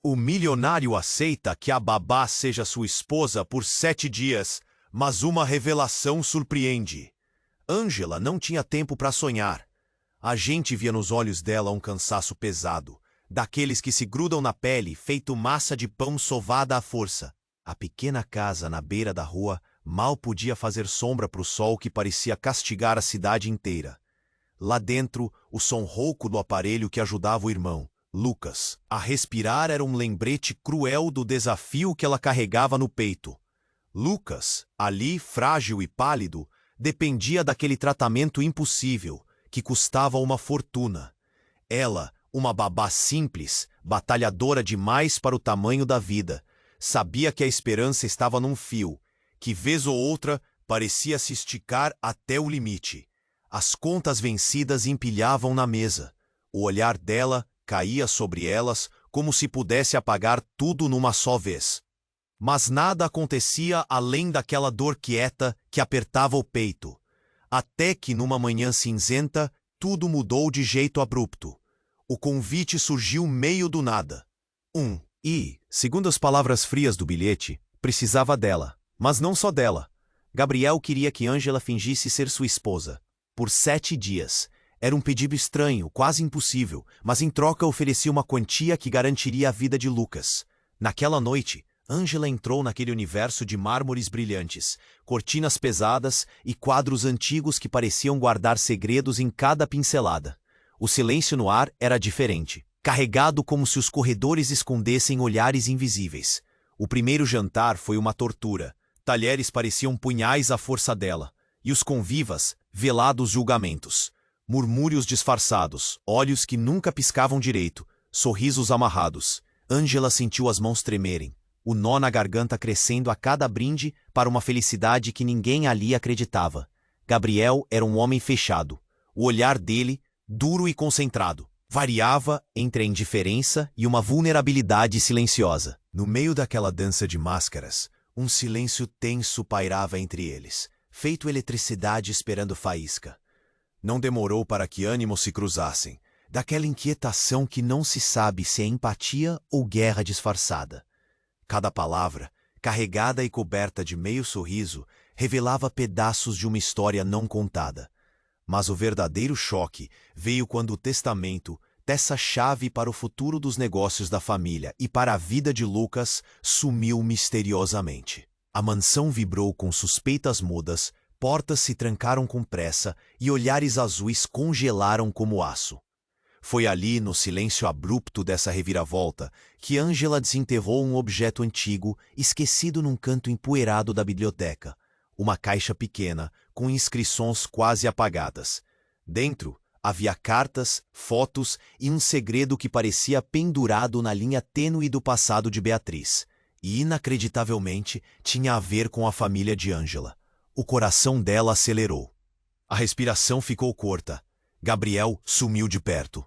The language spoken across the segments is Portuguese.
O milionário aceita que a babá seja sua esposa por 7 dias, mas uma revelação surpreende. Ângela não tinha tempo para sonhar. A gente via nos olhos dela um cansaço pesado, daqueles que se grudam na pele, feito massa de pão sovada à força. A pequena casa na beira da rua mal podia fazer sombra para o sol que parecia castigar a cidade inteira. Lá dentro, o som rouco do aparelho que ajudava o irmão, Lucas, a respirar era um lembrete cruel do desafio que ela carregava no peito. Lucas, ali frágil e pálido, dependia daquele tratamento impossível, que custava uma fortuna. Ela, uma babá simples, batalhadora demais para o tamanho da vida, sabia que a esperança estava num fio, que vez ou outra parecia se esticar até o limite. As contas vencidas empilhavam na mesa. O olhar dela caía sobre elas como se pudesse apagar tudo numa só vez. Mas nada acontecia além daquela dor quieta que apertava o peito. Até que, numa manhã cinzenta, tudo mudou de jeito abrupto. O convite surgiu meio do nada. E, segundo as palavras frias do bilhete, precisava dela. Mas não só dela. Gabriel queria que Ângela fingisse ser sua esposa. Por 7 dias. Era um pedido estranho, quase impossível, mas em troca oferecia uma quantia que garantiria a vida de Lucas. Naquela noite, Ângela entrou naquele universo de mármores brilhantes, cortinas pesadas e quadros antigos que pareciam guardar segredos em cada pincelada. O silêncio no ar era diferente, carregado como se os corredores escondessem olhares invisíveis. O primeiro jantar foi uma tortura. Talheres pareciam punhais à força dela, e os convivas, velados julgamentos. Murmúrios disfarçados, olhos que nunca piscavam direito, sorrisos amarrados. Ângela sentiu as mãos tremerem, o nó na garganta crescendo a cada brinde para uma felicidade que ninguém ali acreditava. Gabriel era um homem fechado. O olhar dele, duro e concentrado, variava entre a indiferença e uma vulnerabilidade silenciosa. No meio daquela dança de máscaras, um silêncio tenso pairava entre eles, feito eletricidade esperando faísca. Não demorou para que ânimos se cruzassem, daquela inquietação que não se sabe se é empatia ou guerra disfarçada. Cada palavra, carregada e coberta de meio sorriso, revelava pedaços de uma história não contada. Mas o verdadeiro choque veio quando o testamento, peça-chave para o futuro dos negócios da família e para a vida de Lucas, sumiu misteriosamente. A mansão vibrou com suspeitas mudas, portas se trancaram com pressa e olhares azuis congelaram como aço. Foi ali, no silêncio abrupto dessa reviravolta, que Ângela desenterrou um objeto antigo, esquecido num canto empoeirado da biblioteca. Uma caixa pequena, com inscrições quase apagadas. Dentro, havia cartas, fotos e um segredo que parecia pendurado na linha tênue do passado de Beatriz. E, inacreditavelmente, tinha a ver com a família de Ângela. O coração dela acelerou. A respiração ficou curta. Gabriel sumiu de perto.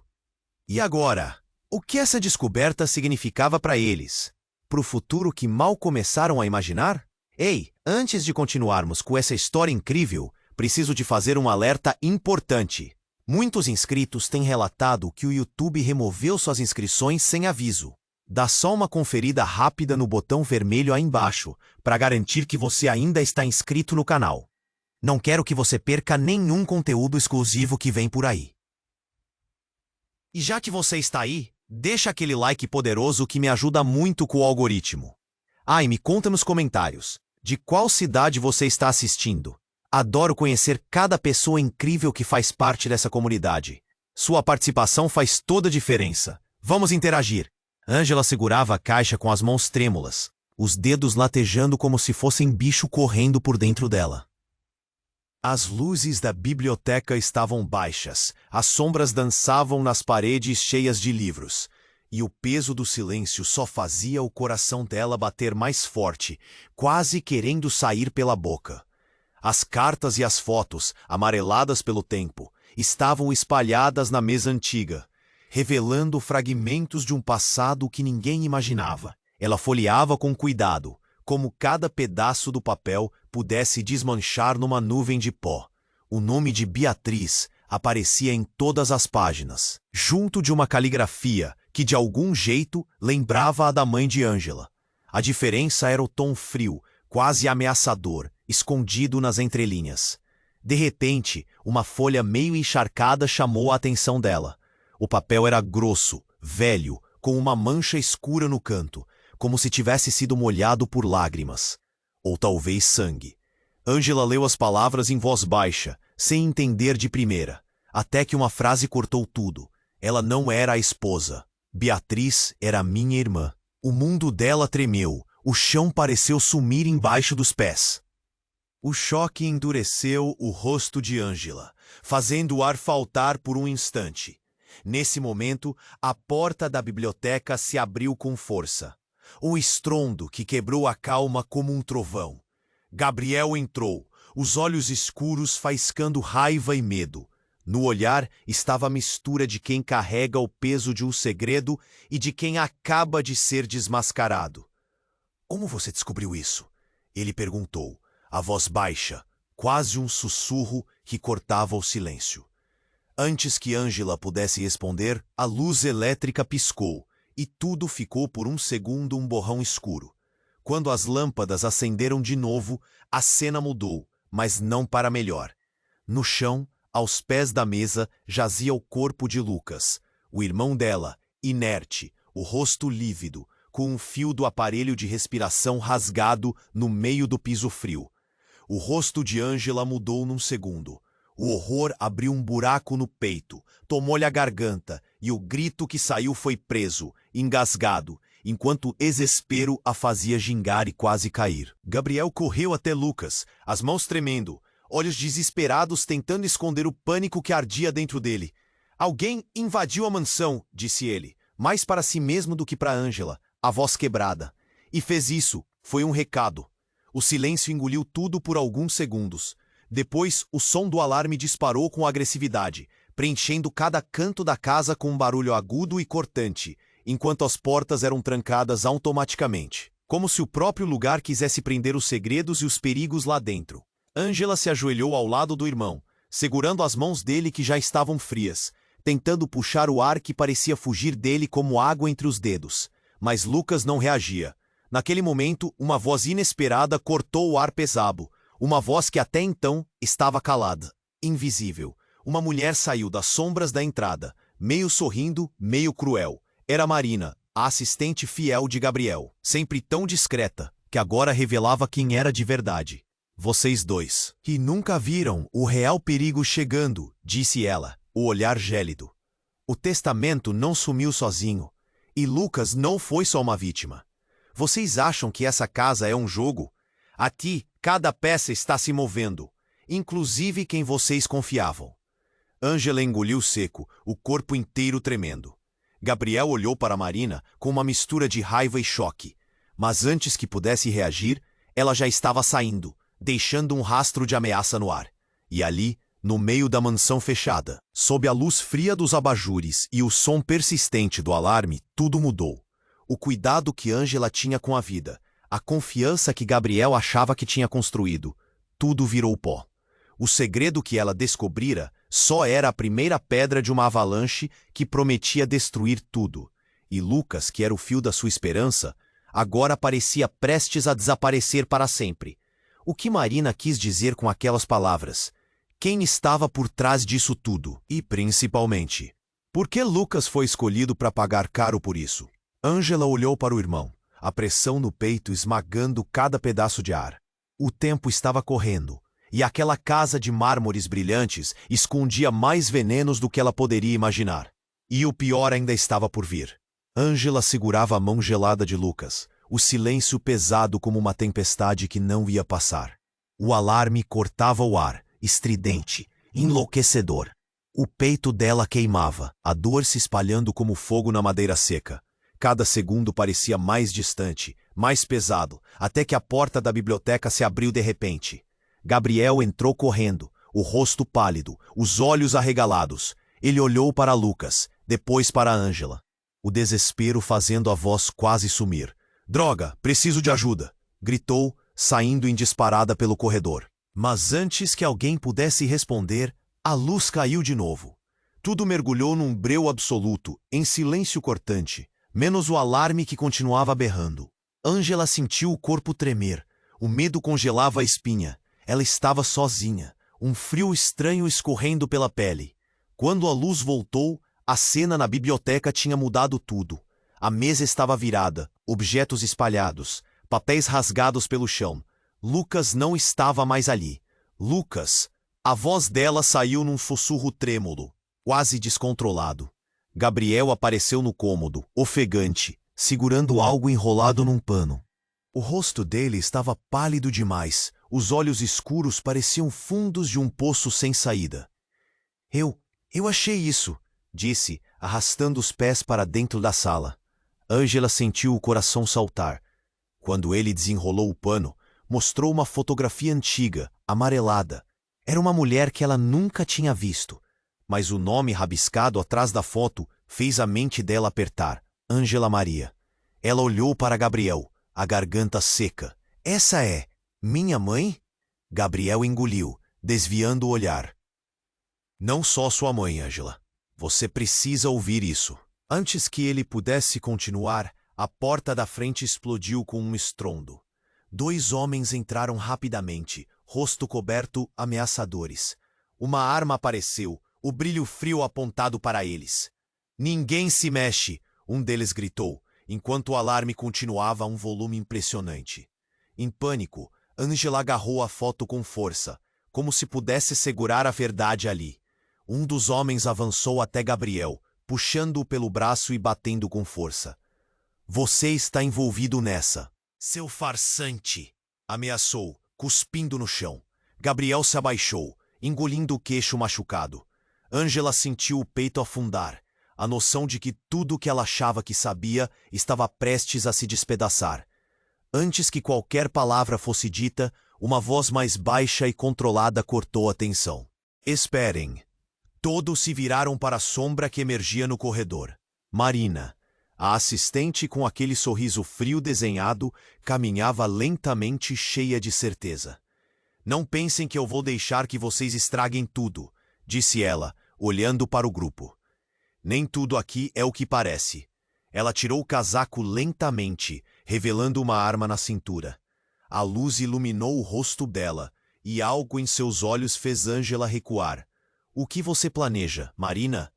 E agora? O que essa descoberta significava para eles? Para o futuro que mal começaram a imaginar? Ei, antes de continuarmos com essa história incrível, preciso de fazer um alerta importante. Muitos inscritos têm relatado que o YouTube removeu suas inscrições sem aviso. Dá só uma conferida rápida no botão vermelho aí embaixo, para garantir que você ainda está inscrito no canal. Não quero que você perca nenhum conteúdo exclusivo que vem por aí. E já que você está aí, deixa aquele like poderoso que me ajuda muito com o algoritmo. Ah, e me conta nos comentários, de qual cidade você está assistindo. Adoro conhecer cada pessoa incrível que faz parte dessa comunidade. Sua participação faz toda a diferença. Vamos interagir. Ângela segurava a caixa com as mãos trêmulas, os dedos latejando como se fossem bicho correndo por dentro dela. As luzes da biblioteca estavam baixas, as sombras dançavam nas paredes cheias de livros, e o peso do silêncio só fazia o coração dela bater mais forte, quase querendo sair pela boca. As cartas e as fotos, amareladas pelo tempo, estavam espalhadas na mesa antiga, revelando fragmentos de um passado que ninguém imaginava. Ela folheava com cuidado, como cada pedaço do papel pudesse desmanchar numa nuvem de pó. O nome de Beatriz aparecia em todas as páginas, junto de uma caligrafia que de algum jeito lembrava a da mãe de Ângela. A diferença era o tom frio, quase ameaçador, escondido nas entrelinhas. De repente, uma folha meio encharcada chamou a atenção dela. O papel era grosso, velho, com uma mancha escura no canto, como se tivesse sido molhado por lágrimas. Ou talvez sangue. Ângela leu as palavras em voz baixa, sem entender de primeira, até que uma frase cortou tudo. Ela não era a esposa. Beatriz era minha irmã. O mundo dela tremeu, o chão pareceu sumir embaixo dos pés. O choque endureceu o rosto de Ângela, fazendo o ar faltar por um instante. Nesse momento, a porta da biblioteca se abriu com força. Um estrondo que quebrou a calma como um trovão. Gabriel entrou, os olhos escuros faiscando raiva e medo. No olhar estava a mistura de quem carrega o peso de um segredo e de quem acaba de ser desmascarado. "Como você descobriu isso?" ele perguntou, a voz baixa, quase um sussurro que cortava o silêncio. Antes que Ângela pudesse responder, a luz elétrica piscou, e tudo ficou por um segundo um borrão escuro. Quando as lâmpadas acenderam de novo, a cena mudou, mas não para melhor. No chão, aos pés da mesa, jazia o corpo de Lucas, o irmão dela, inerte, o rosto lívido, com um fio do aparelho de respiração rasgado no meio do piso frio. O rosto de Ângela mudou num segundo. O horror abriu um buraco no peito, tomou-lhe a garganta, e o grito que saiu foi preso, engasgado, enquanto o desespero a fazia gingar e quase cair. Gabriel correu até Lucas, as mãos tremendo, olhos desesperados tentando esconder o pânico que ardia dentro dele. "Alguém invadiu a mansão", disse ele, mais para si mesmo do que para Ângela, a voz quebrada. E fez isso, foi um recado. O silêncio engoliu tudo por alguns segundos. Depois, o som do alarme disparou com agressividade, preenchendo cada canto da casa com um barulho agudo e cortante, enquanto as portas eram trancadas automaticamente, como se o próprio lugar quisesse prender os segredos e os perigos lá dentro. Ângela se ajoelhou ao lado do irmão, segurando as mãos dele que já estavam frias, tentando puxar o ar que parecia fugir dele como água entre os dedos. Mas Lucas não reagia. Naquele momento, uma voz inesperada cortou o ar pesado, uma voz que até então estava calada, invisível. Uma mulher saiu das sombras da entrada, meio sorrindo, meio cruel. Era Marina, a assistente fiel de Gabriel, sempre tão discreta, que agora revelava quem era de verdade. "Vocês dois, que nunca viram o real perigo chegando", disse ela, o olhar gélido. "O testamento não sumiu sozinho, e Lucas não foi só uma vítima. Vocês acham que essa casa é um jogo? Aqui, cada peça está se movendo, inclusive quem vocês confiavam." Ângela engoliu seco, o corpo inteiro tremendo. Gabriel olhou para Marina com uma mistura de raiva e choque, mas antes que pudesse reagir, ela já estava saindo, deixando um rastro de ameaça no ar. E ali, no meio da mansão fechada, sob a luz fria dos abajures e o som persistente do alarme, tudo mudou. O cuidado que Ângela tinha com a vida, a confiança que Gabriel achava que tinha construído, tudo virou pó. O segredo que ela descobrira só era a primeira pedra de uma avalanche que prometia destruir tudo. E Lucas, que era o fio da sua esperança, agora parecia prestes a desaparecer para sempre. O que Marina quis dizer com aquelas palavras? Quem estava por trás disso tudo? E, principalmente, por que Lucas foi escolhido para pagar caro por isso? Ângela olhou para o irmão, a pressão no peito esmagando cada pedaço de ar. O tempo estava correndo, e aquela casa de mármores brilhantes escondia mais venenos do que ela poderia imaginar. E o pior ainda estava por vir. Ângela segurava a mão gelada de Lucas, o silêncio pesado como uma tempestade que não ia passar. O alarme cortava o ar, estridente, enlouquecedor. O peito dela queimava, a dor se espalhando como fogo na madeira seca. Cada segundo parecia mais distante, mais pesado, até que a porta da biblioteca se abriu de repente. Gabriel entrou correndo, o rosto pálido, os olhos arregalados. Ele olhou para Lucas, depois para Ângela. O desespero fazendo a voz quase sumir. "Droga, preciso de ajuda!" gritou, saindo em disparada pelo corredor. Mas antes que alguém pudesse responder, a luz caiu de novo. Tudo mergulhou num breu absoluto, em silêncio cortante, menos o alarme que continuava berrando. Ângela sentiu o corpo tremer. O medo congelava a espinha. Ela estava sozinha, um frio estranho escorrendo pela pele. Quando a luz voltou, a cena na biblioteca tinha mudado tudo. A mesa estava virada, objetos espalhados, papéis rasgados pelo chão. Lucas não estava mais ali. Lucas! A voz dela saiu num sussurro trêmulo, quase descontrolado. Gabriel apareceu no cômodo, ofegante, segurando algo enrolado num pano. O rosto dele estava pálido demais, os olhos escuros pareciam fundos de um poço sem saída. Eu achei isso, disse, arrastando os pés para dentro da sala. Ângela sentiu o coração saltar. Quando ele desenrolou o pano, mostrou uma fotografia antiga, amarelada. Era uma mulher que ela nunca tinha visto, mas o nome rabiscado atrás da foto fez a mente dela apertar. Ângela Maria. Ela olhou para Gabriel, a garganta seca. Essa é minha mãe? Gabriel engoliu, desviando o olhar. Não só sua mãe, Ângela. Você precisa ouvir isso. Antes que ele pudesse continuar, a porta da frente explodiu com um estrondo. 2 homens entraram rapidamente, rosto coberto, ameaçadores. Uma arma apareceu, o brilho frio apontado para eles. Ninguém se mexe, um deles gritou, enquanto o alarme continuava a um volume impressionante. Em pânico, Ângela agarrou a foto com força, como se pudesse segurar a verdade ali. Um dos homens avançou até Gabriel, puxando-o pelo braço e batendo com força. Você está envolvido nessa. Seu farsante! Ameaçou, cuspindo no chão. Gabriel se abaixou, engolindo o queixo machucado. Ângela sentiu o peito afundar, a noção de que tudo o que ela achava que sabia estava prestes a se despedaçar. Antes que qualquer palavra fosse dita, uma voz mais baixa e controlada cortou a tensão. Esperem. Todos se viraram para a sombra que emergia no corredor. Marina, a assistente com aquele sorriso frio desenhado, caminhava lentamente cheia de certeza. Não pensem que eu vou deixar que vocês estraguem tudo, disse ela, olhando para o grupo. Nem tudo aqui é o que parece. Ela tirou o casaco lentamente, revelando uma arma na cintura. A luz iluminou o rosto dela, e algo em seus olhos fez Ângela recuar. O que você planeja, Marina?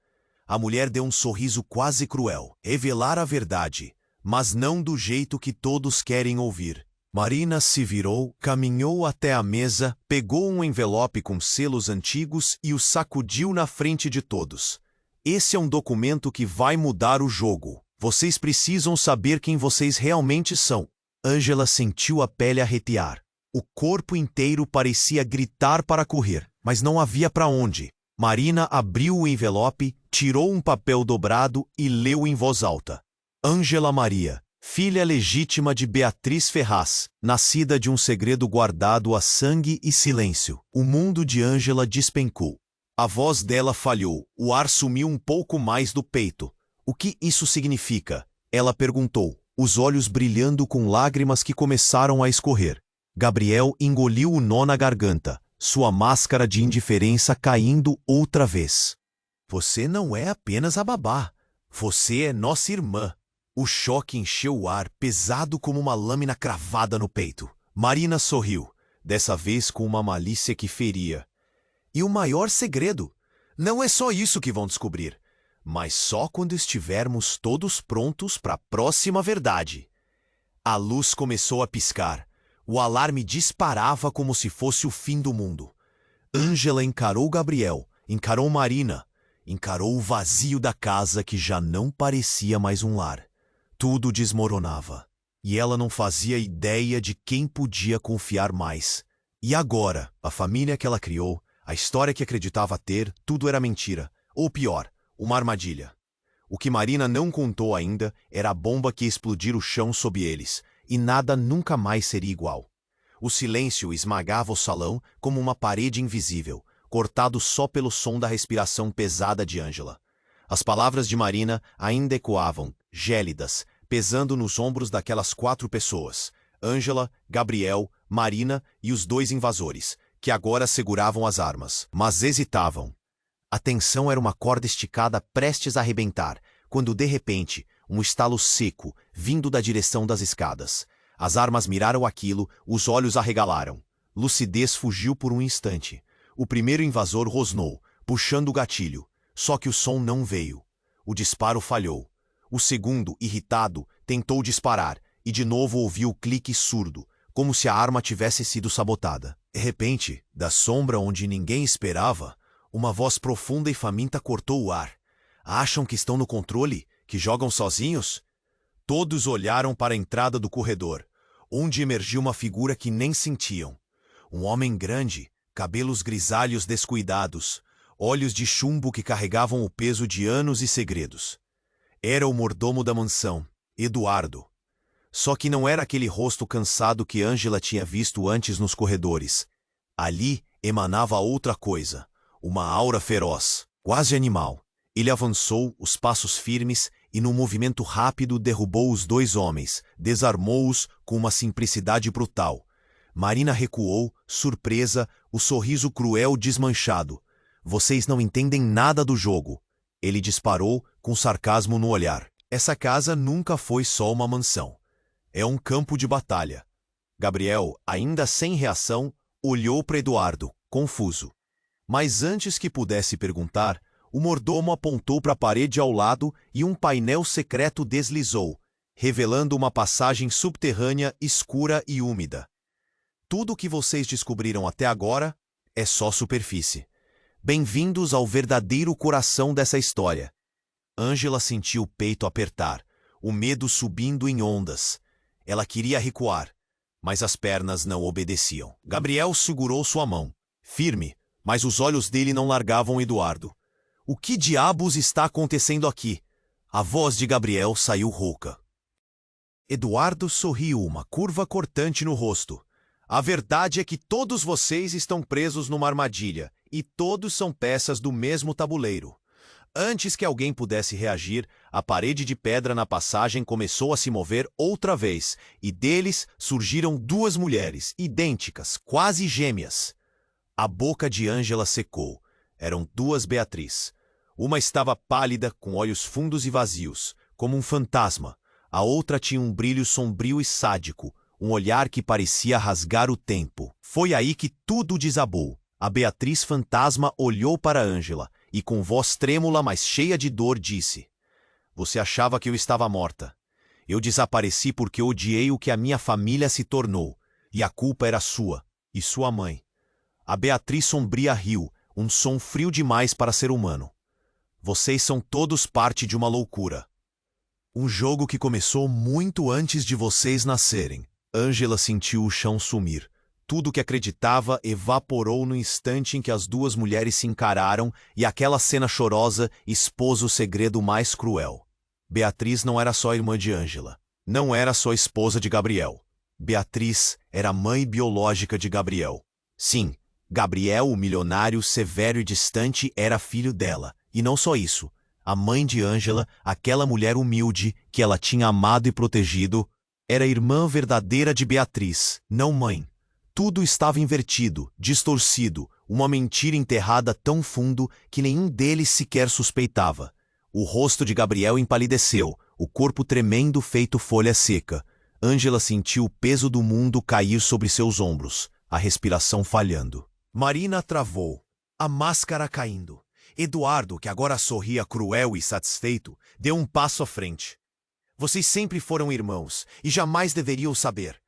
A mulher deu um sorriso quase cruel. Revelar a verdade, mas não do jeito que todos querem ouvir. Marina se virou, caminhou até a mesa, pegou um envelope com selos antigos e o sacudiu na frente de todos. Esse é um documento que vai mudar o jogo. Vocês precisam saber quem vocês realmente são. Ângela sentiu a pele arrepiar. O corpo inteiro parecia gritar para correr, mas não havia para onde. Marina abriu o envelope, tirou um papel dobrado e leu em voz alta. Ângela Maria, filha legítima de Beatriz Ferraz, nascida de um segredo guardado a sangue e silêncio. O mundo de Ângela despencou. A voz dela falhou, o ar sumiu um pouco mais do peito. O que isso significa? Ela perguntou, os olhos brilhando com lágrimas que começaram a escorrer. Gabriel engoliu o nó na garganta, sua máscara de indiferença caindo outra vez. Você não é apenas a babá. Você é nossa irmã. O choque encheu o ar, pesado como uma lâmina cravada no peito. Marina sorriu, dessa vez com uma malícia que feria. E o maior segredo? Não é só isso que vão descobrir, mas só quando estivermos todos prontos para a próxima verdade. A luz começou a piscar. O alarme disparava como se fosse o fim do mundo. Ângela encarou Gabriel, encarou Marina, encarou o vazio da casa que já não parecia mais um lar. Tudo desmoronava. E ela não fazia ideia de quem podia confiar mais. E agora, a família que ela criou, a história que acreditava ter, tudo era mentira. Ou pior, uma armadilha. O que Marina não contou ainda era a bomba que ia explodir o chão sob eles, e nada nunca mais seria igual. O silêncio esmagava o salão como uma parede invisível, cortado só pelo som da respiração pesada de Ângela. As palavras de Marina ainda ecoavam, gélidas, pesando nos ombros daquelas 4 pessoas: Ângela, Gabriel, Marina e os 2 invasores, que agora seguravam as armas, mas hesitavam. A tensão era uma corda esticada prestes a arrebentar, quando de repente, um estalo seco, vindo da direção das escadas. As armas miraram aquilo, os olhos arregalaram. Lucidez fugiu por um instante. O primeiro invasor rosnou, puxando o gatilho. Só que o som não veio. O disparo falhou. O segundo, irritado, tentou disparar, e de novo ouviu o clique surdo, como se a arma tivesse sido sabotada. De repente, da sombra onde ninguém esperava, uma voz profunda e faminta cortou o ar. Acham que estão no controle? Que jogam sozinhos? Todos olharam para a entrada do corredor, onde emergiu uma figura que nem sentiam. Um homem grande, cabelos grisalhos descuidados, olhos de chumbo que carregavam o peso de anos e segredos. Era o mordomo da mansão, Eduardo. Só que não era aquele rosto cansado que Ângela tinha visto antes nos corredores. Ali emanava outra coisa, uma aura feroz, quase animal. Ele avançou, os passos firmes, e num movimento rápido derrubou os dois homens, desarmou-os com uma simplicidade brutal. Marina recuou, surpresa, o sorriso cruel desmanchado. Vocês não entendem nada do jogo. Ele disparou, com sarcasmo no olhar. Essa casa nunca foi só uma mansão. É um campo de batalha. Gabriel, ainda sem reação, olhou para Eduardo, confuso. Mas antes que pudesse perguntar, o mordomo apontou para a parede ao lado e um painel secreto deslizou, revelando uma passagem subterrânea escura e úmida. Tudo o que vocês descobriram até agora é só superfície. Bem-vindos ao verdadeiro coração dessa história. Ângela sentiu o peito apertar, o medo subindo em ondas. Ela queria recuar, mas as pernas não obedeciam. Gabriel segurou sua mão, firme, mas os olhos dele não largavam Eduardo. O que diabos está acontecendo aqui? A voz de Gabriel saiu rouca. Eduardo sorriu, uma curva cortante no rosto. A verdade é que todos vocês estão presos numa armadilha, e todos são peças do mesmo tabuleiro. Antes que alguém pudesse reagir, a parede de pedra na passagem começou a se mover outra vez, e deles surgiram duas mulheres, idênticas, quase gêmeas. A boca de Ângela secou. Eram duas Beatriz. Uma estava pálida, com olhos fundos e vazios, como um fantasma. A outra tinha um brilho sombrio e sádico, um olhar que parecia rasgar o tempo. Foi aí que tudo desabou. A Beatriz fantasma olhou para Ângela e, com voz trêmula, mas cheia de dor, disse: "Você achava que eu estava morta. Eu desapareci porque odiei o que a minha família se tornou, e a culpa era sua e sua mãe." A Beatriz sombria riu, um som frio demais para ser humano. "Vocês são todos parte de uma loucura. Um jogo que começou muito antes de vocês nascerem." Ângela sentiu o chão sumir. Tudo o que acreditava evaporou no instante em que as duas mulheres se encararam e aquela cena chorosa expôs o segredo mais cruel. Beatriz não era só irmã de Ângela. Não era só esposa de Gabriel. Beatriz era mãe biológica de Gabriel. Sim, Gabriel, o milionário, severo e distante, era filho dela. E não só isso. A mãe de Ângela, aquela mulher humilde que ela tinha amado e protegido, era irmã verdadeira de Beatriz, não mãe. Tudo estava invertido, distorcido, uma mentira enterrada tão fundo que nenhum deles sequer suspeitava. O rosto de Gabriel empalideceu, o corpo tremendo feito folha seca. Ângela sentiu o peso do mundo cair sobre seus ombros, a respiração falhando. Marina travou, a máscara caindo. Eduardo, que agora sorria cruel e satisfeito, deu um passo à frente. "Vocês sempre foram irmãos, e jamais deveriam saber."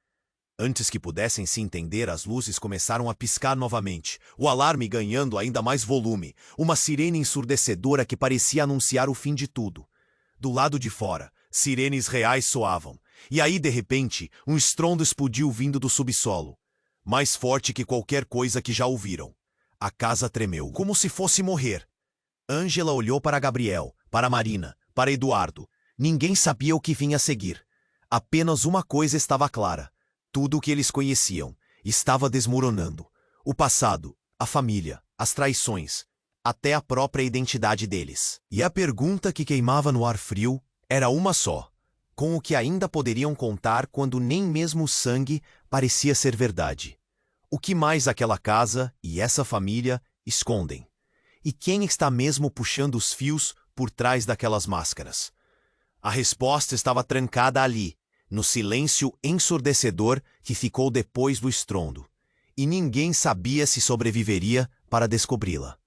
Antes que pudessem se entender, as luzes começaram a piscar novamente, o alarme ganhando ainda mais volume, uma sirene ensurdecedora que parecia anunciar o fim de tudo. Do lado de fora, sirenes reais soavam, e aí, de repente, um estrondo explodiu vindo do subsolo, mais forte que qualquer coisa que já ouviram. A casa tremeu, como se fosse morrer. Ângela olhou para Gabriel, para Marina, para Eduardo. Ninguém sabia o que vinha a seguir. Apenas uma coisa estava clara. Tudo o que eles conheciam estava desmoronando. O passado, a família, as traições, até a própria identidade deles. E a pergunta que queimava no ar frio era uma só: com o que ainda poderiam contar quando nem mesmo o sangue parecia ser verdade? O que mais aquela casa e essa família escondem? E quem está mesmo puxando os fios por trás daquelas máscaras? A resposta estava trancada ali, no silêncio ensurdecedor que ficou depois do estrondo. E ninguém sabia se sobreviveria para descobri-la.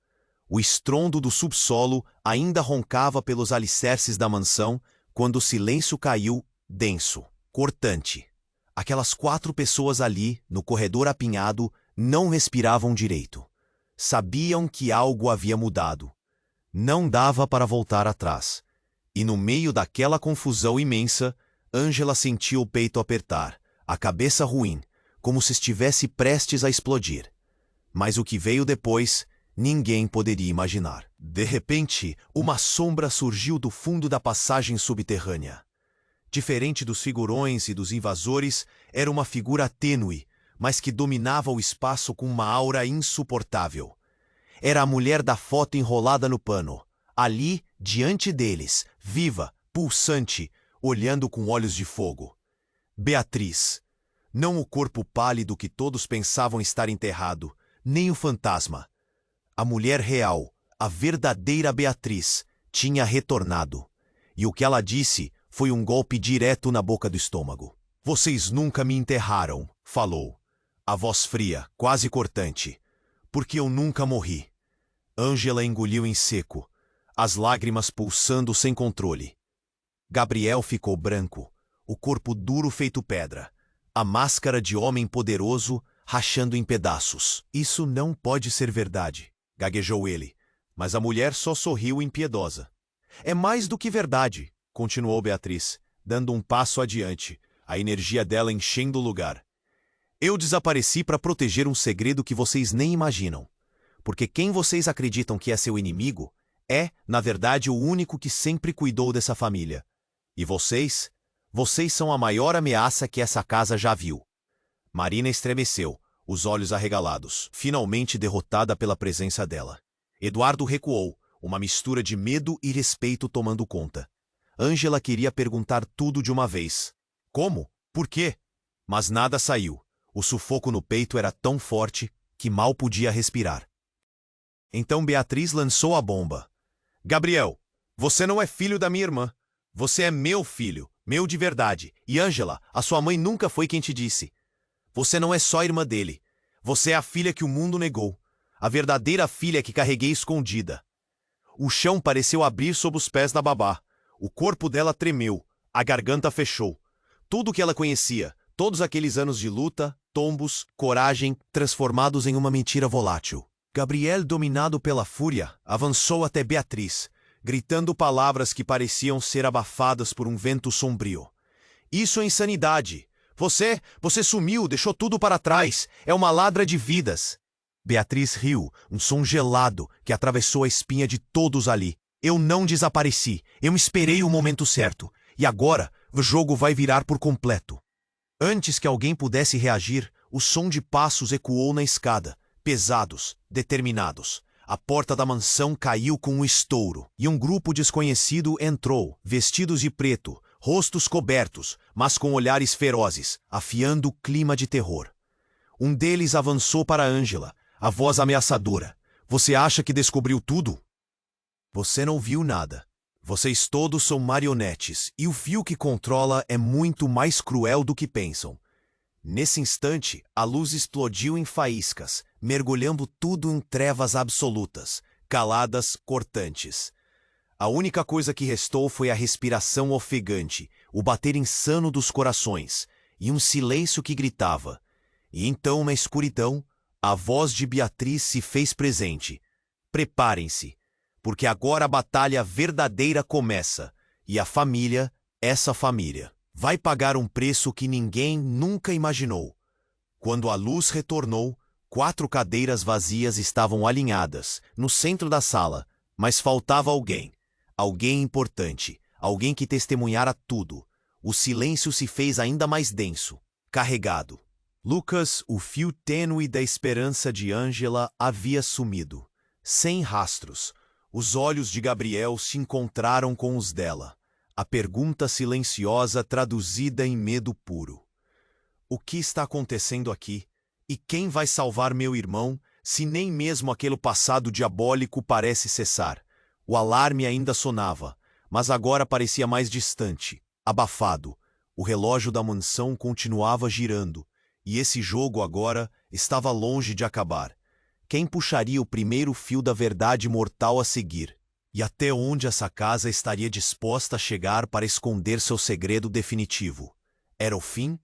O estrondo do subsolo ainda roncava pelos alicerces da mansão quando o silêncio caiu, denso, cortante. Aquelas 4 pessoas ali, no corredor apinhado, não respiravam direito. Sabiam que algo havia mudado. Não dava para voltar atrás. E no meio daquela confusão imensa, Ângela sentiu o peito apertar, a cabeça ruim, como se estivesse prestes a explodir. Mas o que veio depois, ninguém poderia imaginar. De repente, uma sombra surgiu do fundo da passagem subterrânea. Diferente dos figurões e dos invasores, era uma figura tênue, mas que dominava o espaço com uma aura insuportável. Era a mulher da foto enrolada no pano, ali, diante deles, viva, pulsante, olhando com olhos de fogo. Beatriz. Não o corpo pálido que todos pensavam estar enterrado, nem o fantasma. A mulher real, a verdadeira Beatriz, tinha retornado. E o que ela disse foi um golpe direto na boca do estômago. Vocês nunca me enterraram, falou. A voz fria, quase cortante. Porque eu nunca morri. Ângela engoliu em seco, as lágrimas pulsando sem controle. Gabriel ficou branco, o corpo duro feito pedra, a máscara de homem poderoso rachando em pedaços. Isso não pode ser verdade, gaguejou ele, mas a mulher só sorriu impiedosa. É mais do que verdade, continuou Beatriz, dando um passo adiante, a energia dela enchendo o lugar. Eu desapareci para proteger um segredo que vocês nem imaginam. Porque quem vocês acreditam que é seu inimigo é, na verdade, o único que sempre cuidou dessa família. E vocês? Vocês são a maior ameaça que essa casa já viu. Marina estremeceu, os olhos arregalados, finalmente derrotada pela presença dela. Eduardo recuou, uma mistura de medo e respeito tomando conta. Ângela queria perguntar tudo de uma vez. Como? Por quê? Mas nada saiu. O sufoco no peito era tão forte que mal podia respirar. Então Beatriz lançou a bomba. Gabriel, você não é filho da minha irmã. Você é meu filho, meu de verdade. E Ângela, a sua mãe nunca foi quem te disse. Você não é só irmã dele. Você é a filha que o mundo negou. A verdadeira filha que carreguei escondida. O chão pareceu abrir sob os pés da babá. O corpo dela tremeu. A garganta fechou. Tudo o que ela conhecia, todos aqueles anos de luta, tombos, coragem, transformados em uma mentira volátil. Gabriel, dominado pela fúria, avançou até Beatriz, gritando palavras que pareciam ser abafadas por um vento sombrio. Isso é insanidade. Você sumiu, deixou tudo para trás. É uma ladra de vidas. Beatriz riu, um som gelado que atravessou a espinha de todos ali. Eu não desapareci. Eu esperei o momento certo. E agora, o jogo vai virar por completo. Antes que alguém pudesse reagir, o som de passos ecoou na escada. Pesados, determinados. A porta da mansão caiu com um estouro, e um grupo desconhecido entrou, vestidos de preto, rostos cobertos, mas com olhares ferozes, afiando o clima de terror. Um deles avançou para Ângela, a voz ameaçadora. Você acha que descobriu tudo? Você não viu nada. Vocês todos são marionetes, e o fio que controla é muito mais cruel do que pensam. Nesse instante, a luz explodiu em faíscas, mergulhando tudo em trevas absolutas, caladas, cortantes. A única coisa que restou foi a respiração ofegante, o bater insano dos corações, e um silêncio que gritava. E então, na escuridão, a voz de Beatriz se fez presente. Preparem-se, porque agora a batalha verdadeira começa, e a família, essa família, vai pagar um preço que ninguém nunca imaginou. Quando a luz retornou, 4 cadeiras vazias estavam alinhadas, no centro da sala, mas faltava alguém. Alguém importante, alguém que testemunhara tudo. O silêncio se fez ainda mais denso, carregado. Lucas, o fio tênue da esperança de Ângela, havia sumido. Sem rastros, os olhos de Gabriel se encontraram com os dela. A pergunta silenciosa traduzida em medo puro. O que está acontecendo aqui? E quem vai salvar meu irmão, se nem mesmo aquele passado diabólico parece cessar. O alarme ainda sonava, mas agora parecia mais distante, abafado. O relógio da mansão continuava girando, e esse jogo agora estava longe de acabar. Quem puxaria o primeiro fio da verdade mortal a seguir? E até onde essa casa estaria disposta a chegar para esconder seu segredo definitivo? Era o fim?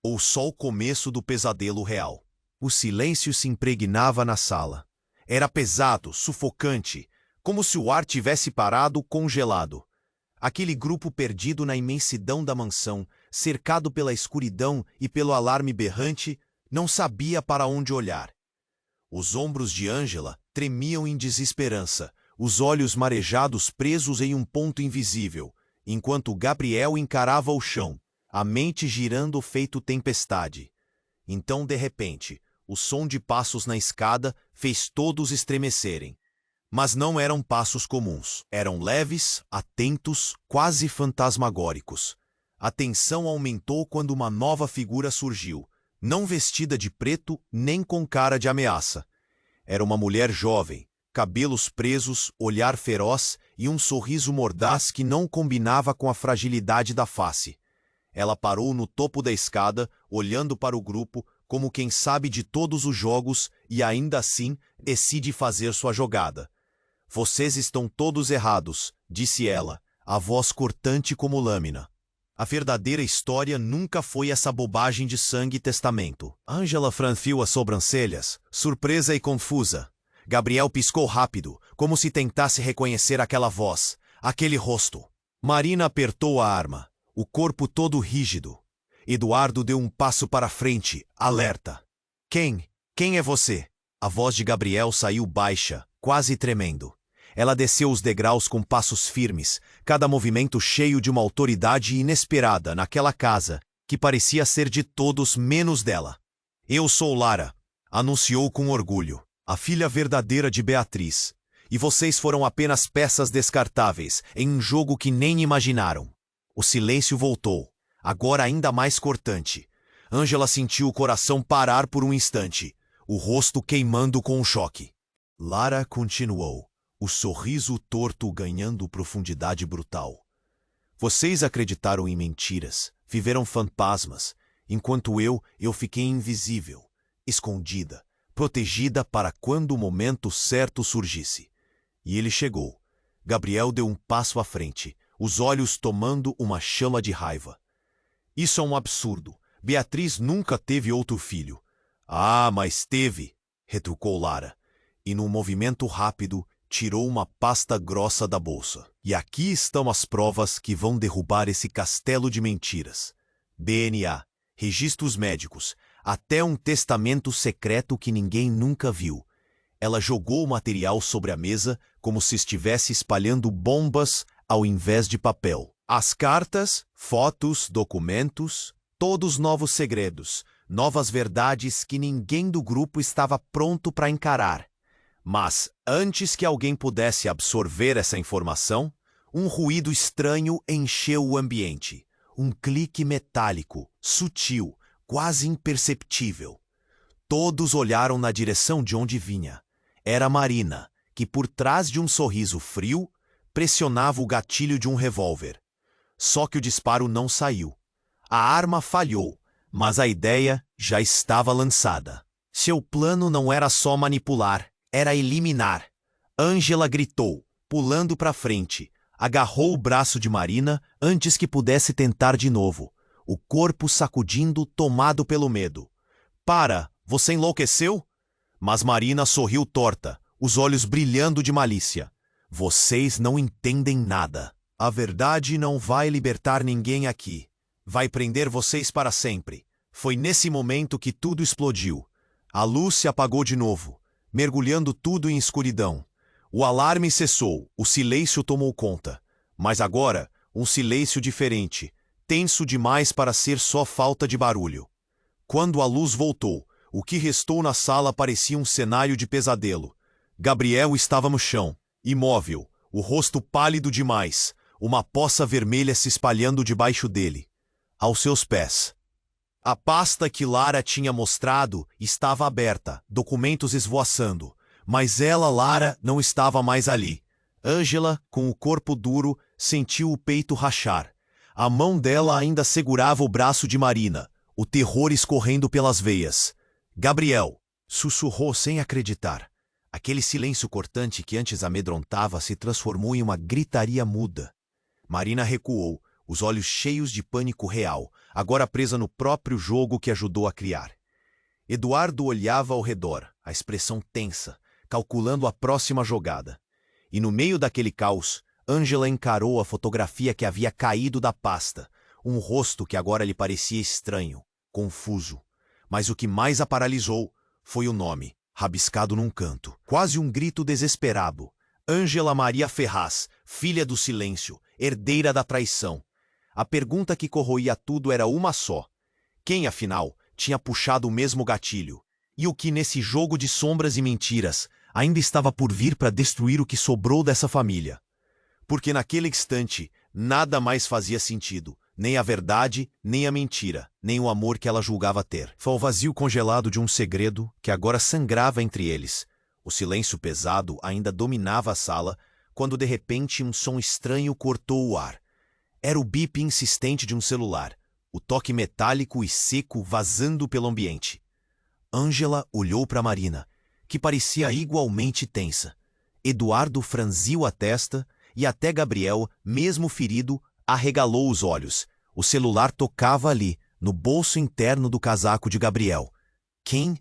Ou só o começo do pesadelo real? O silêncio se impregnava na sala. Era pesado, sufocante, como se o ar tivesse parado congelado. Aquele grupo perdido na imensidão da mansão, cercado pela escuridão e pelo alarme berrante, não sabia para onde olhar. Os ombros de Ângela tremiam em desesperança, os olhos marejados presos em um ponto invisível, enquanto Gabriel encarava o chão, a mente girando feito tempestade. Então, de repente, o som de passos na escada fez todos estremecerem. Mas não eram passos comuns. Eram leves, atentos, quase fantasmagóricos. A tensão aumentou quando uma nova figura surgiu, não vestida de preto nem com cara de ameaça. Era uma mulher jovem, cabelos presos, olhar feroz e um sorriso mordaz que não combinava com a fragilidade da face. Ela parou no topo da escada, olhando para o grupo, como quem sabe de todos os jogos e ainda assim decide fazer sua jogada. "Vocês estão todos errados", disse ela, a voz cortante como lâmina. A verdadeira história nunca foi essa bobagem de sangue e testamento. Ângela franziu as sobrancelhas, surpresa e confusa. Gabriel piscou rápido, como se tentasse reconhecer aquela voz, aquele rosto. Marina apertou a arma, o corpo todo rígido. Eduardo deu um passo para frente, alerta. Quem? Quem é você?" A voz de Gabriel saiu baixa, quase tremendo. Ela desceu os degraus com passos firmes, cada movimento cheio de uma autoridade inesperada naquela casa, que parecia ser de todos menos dela. "Eu sou Lara", anunciou com orgulho, "a filha verdadeira de Beatriz. E vocês foram apenas peças descartáveis em um jogo que nem imaginaram." O silêncio voltou, agora ainda mais cortante. Ângela sentiu o coração parar por um instante, o rosto queimando com o choque. Lara continuou, o sorriso torto ganhando profundidade brutal. "Vocês acreditaram em mentiras, viveram fantasmas, enquanto eu fiquei invisível, escondida, protegida para quando o momento certo surgisse. E ele chegou." Gabriel deu um passo à frente, os olhos tomando uma chama de raiva. "Isso é um absurdo. Beatriz nunca teve outro filho." "Ah, mas teve", retrucou Lara, e num movimento rápido tirou uma pasta grossa da bolsa. "E aqui estão as provas que vão derrubar esse castelo de mentiras. DNA, registros médicos, até um testamento secreto que ninguém nunca viu." Ela jogou o material sobre a mesa como se estivesse espalhando bombas ao invés de papel. As cartas, fotos, documentos, todos novos segredos, novas verdades que ninguém do grupo estava pronto para encarar. Mas, antes que alguém pudesse absorver essa informação, um ruído estranho encheu o ambiente. Um clique metálico, sutil, quase imperceptível. Todos olharam na direção de onde vinha. Era Marina, que por trás de um sorriso frio, pressionava o gatilho de um revólver. Só que o disparo não saiu. A arma falhou, mas a ideia já estava lançada. Seu plano não era só manipular, era eliminar. Ângela gritou, pulando para frente. Agarrou o braço de Marina antes que pudesse tentar de novo, o corpo sacudindo, tomado pelo medo. "Para! Você enlouqueceu?" Mas Marina sorriu torta, os olhos brilhando de malícia. "Vocês não entendem nada. A verdade não vai libertar ninguém aqui. Vai prender vocês para sempre." Foi nesse momento que tudo explodiu. A luz se apagou de novo, mergulhando tudo em escuridão. O alarme cessou, o silêncio tomou conta. Mas agora, um silêncio diferente, tenso demais para ser só falta de barulho. Quando a luz voltou, o que restou na sala parecia um cenário de pesadelo. Gabriel estava no chão, imóvel, o rosto pálido demais, uma poça vermelha se espalhando debaixo dele. Aos seus pés, A pasta que Lara tinha mostrado estava aberta, documentos esvoaçando. Mas ela, Lara, não estava mais ali. Ângela, com o corpo duro, sentiu o peito rachar. A mão dela ainda segurava o braço de Marina, o terror escorrendo pelas veias. Gabriel! Sussurrou sem acreditar. Aquele silêncio cortante que antes amedrontava se transformou em uma gritaria muda. Marina recuou, os olhos cheios de pânico real, agora presa no próprio jogo que ajudou a criar. Eduardo olhava ao redor, a expressão tensa, calculando a próxima jogada. E no meio daquele caos, Ângela encarou a fotografia que havia caído da pasta, um rosto que agora lhe parecia estranho, confuso. Mas o que mais a paralisou foi o nome, rabiscado num canto, quase um grito desesperado. Ângela Maria Ferraz, filha do silêncio, herdeira da traição. A pergunta que corroía tudo era uma só. Quem, afinal, tinha puxado o mesmo gatilho? E o que nesse jogo de sombras e mentiras ainda estava por vir para destruir o que sobrou dessa família? Porque naquele instante nada mais fazia sentido, nem a verdade, nem a mentira, nem o amor que ela julgava ter. Foi o vazio congelado de um segredo que agora sangrava entre eles. O silêncio pesado ainda dominava a sala, quando de repente um som estranho cortou o ar. Era o bip insistente de um celular, o toque metálico e seco vazando pelo ambiente. Ângela olhou para Marina, que parecia igualmente tensa. Eduardo franziu a testa e até Gabriel, mesmo ferido, arregalou os olhos. O celular tocava ali, no bolso interno do casaco de Gabriel. Quem?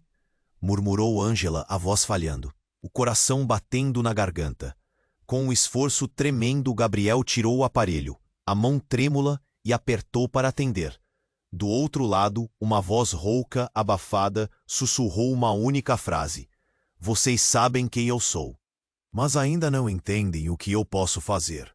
Murmurou Ângela, a voz falhando, o coração batendo na garganta. Com um esforço tremendo, Gabriel tirou o aparelho, a mão trêmula, e apertou para atender. Do outro lado, uma voz rouca, abafada, sussurrou uma única frase. Vocês sabem quem eu sou. Mas ainda não entendem o que eu posso fazer.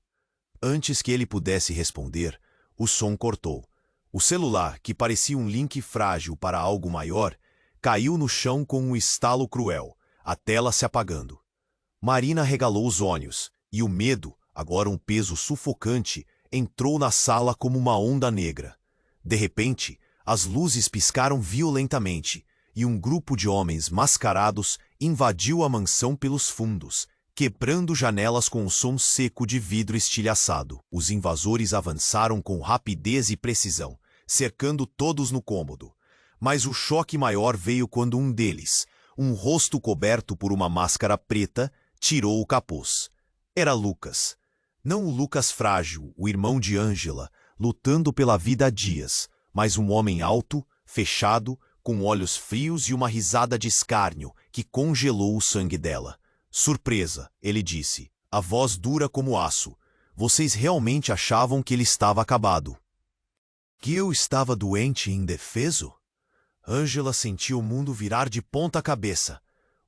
Antes que ele pudesse responder, o som cortou. O celular, que parecia um link frágil para algo maior, caiu no chão com um estalo cruel, a tela se apagando. Marina regalou os olhos, e o medo, agora um peso sufocante, entrou na sala como uma onda negra. De repente, as luzes piscaram violentamente, e um grupo de homens mascarados invadiu a mansão pelos fundos, quebrando janelas com um som seco de vidro estilhaçado. Os invasores avançaram com rapidez e precisão, cercando todos no cômodo. Mas o choque maior veio quando um deles, um rosto coberto por uma máscara preta, tirou o capuz. Era Lucas. Não o Lucas frágil, o irmão de Ângela, lutando pela vida há dias, mas um homem alto, fechado, com olhos frios e uma risada de escárnio que congelou o sangue dela. Surpresa, ele disse, a voz dura como aço. Vocês realmente achavam que ele estava acabado? Que eu estava doente e indefeso? Ângela sentiu o mundo virar de ponta cabeça.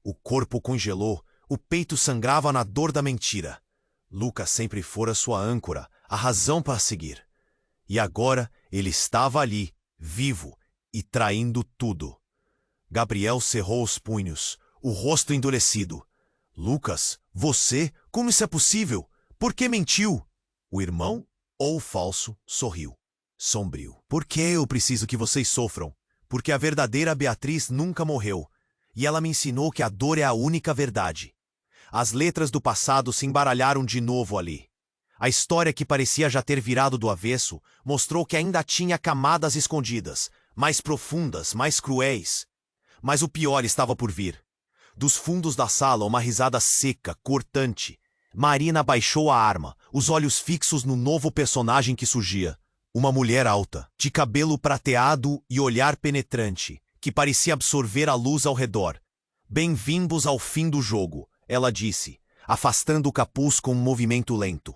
O corpo congelou, o peito sangrava na dor da mentira. Lucas sempre fora sua âncora, a razão para seguir. E agora ele estava ali, vivo, e traindo tudo. Gabriel cerrou os punhos, o rosto endurecido. Lucas, você? Como isso é possível? Por que mentiu? O irmão, ou falso, sorriu, sombrio. Por que eu preciso que vocês sofram? Porque a verdadeira Beatriz nunca morreu, e ela me ensinou que a dor é a única verdade. As letras do passado se embaralharam de novo ali. A história que parecia já ter virado do avesso mostrou que ainda tinha camadas escondidas, mais profundas, mais cruéis. Mas o pior estava por vir. Dos fundos da sala, uma risada seca, cortante. Marina baixou a arma, os olhos fixos no novo personagem que surgia. Uma mulher alta, de cabelo prateado e olhar penetrante, que parecia absorver a luz ao redor. Bem-vindos ao fim do jogo, ela disse, afastando o capuz com um movimento lento.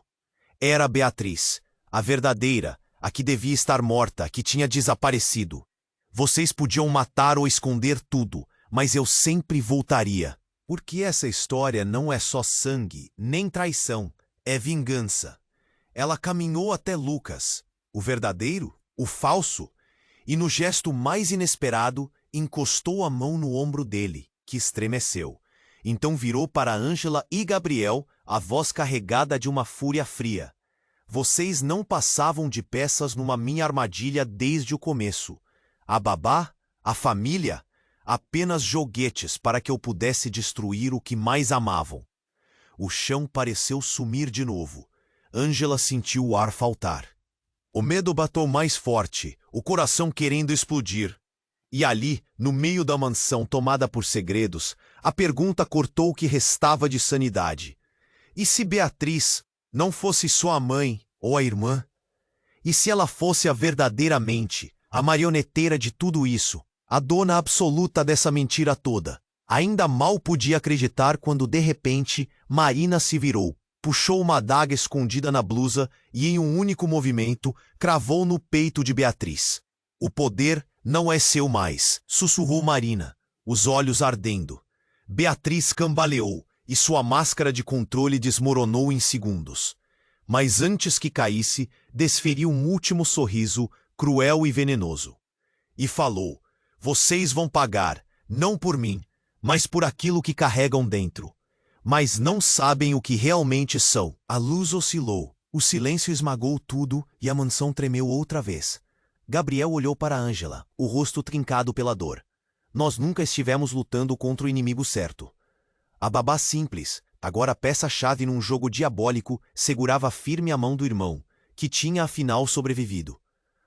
Era Beatriz, a verdadeira, a que devia estar morta, que tinha desaparecido. Vocês podiam matar ou esconder tudo, mas eu sempre voltaria. Porque essa história não é só sangue, nem traição, é vingança. Ela caminhou até Lucas, o verdadeiro, o falso, e no gesto mais inesperado, encostou a mão no ombro dele, que estremeceu. Então virou para Ângela e Gabriel, a voz carregada de uma fúria fria. Vocês não passavam de peças numa minha armadilha desde o começo. A babá? A família? Apenas joguetes para que eu pudesse destruir o que mais amavam. O chão pareceu sumir de novo. Ângela sentiu o ar faltar. O medo bateu mais forte, o coração querendo explodir. E ali, no meio da mansão tomada por segredos, a pergunta cortou o que restava de sanidade. E se Beatriz não fosse só a mãe ou a irmã? E se ela fosse a verdadeiramente a marioneteira de tudo isso, a dona absoluta dessa mentira toda? Ainda mal podia acreditar quando, de repente, Marina se virou, puxou uma adaga escondida na blusa e, em um único movimento, cravou no peito de Beatriz. O poder não é seu mais, sussurrou Marina, os olhos ardendo. Beatriz cambaleou e sua máscara de controle desmoronou em segundos. Mas antes que caísse, desferiu um último sorriso, cruel e venenoso. E falou: vocês vão pagar, não por mim, mas por aquilo que carregam dentro. Mas não sabem o que realmente são. A luz oscilou, o silêncio esmagou tudo e a mansão tremeu outra vez. Gabriel olhou para Ângela, o rosto trincado pela dor. Nós nunca estivemos lutando contra o inimigo certo. A babá simples, agora peça-chave num jogo diabólico, segurava firme a mão do irmão, que tinha afinal sobrevivido.